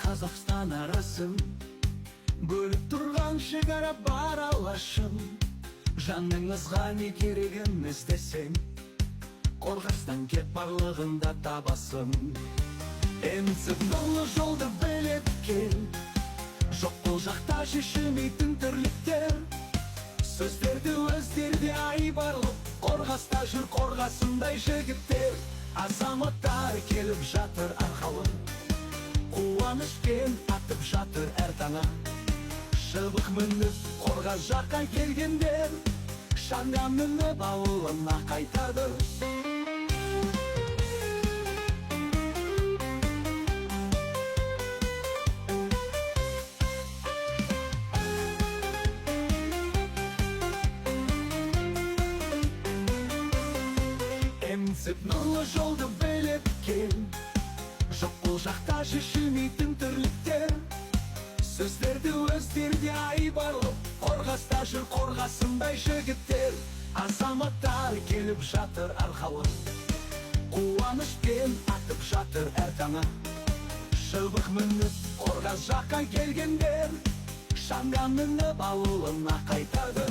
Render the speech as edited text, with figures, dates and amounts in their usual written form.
Қазақстан арасын бөліп тұрған шекара бар алашым. Жаныңызға не керегін іздесең, Қорғастан кет барлығында табасың. Емсіп нұрлы жолды біліп кел, жоқ бұл жақта шешілмейтін тірліктер. Сөздерді өздерде айбарлық, Қорғаста жүр қорғасындай жігіттер. Азаматтар келіп жатыр арқауын, қуанышпен атып жатыр әр таңа. Шыбық мініп Қорғас жаққа келгендер, шаңға мініп ауылына қайтады. Емсіп нұрлы жолды біліп кел, жоқ бұл жақта шешілмейтін тірліктер. Сөздерді өздерде айбарлық, Қорғаста жүр қорғасындай жігіттер. Азаматтар келіп жатыр арқауын, қуанышпен атып жатыр әр таңа. Шыбық мініп Қорғас жаққа келгендер, шаңға мініп ауылына қайтады.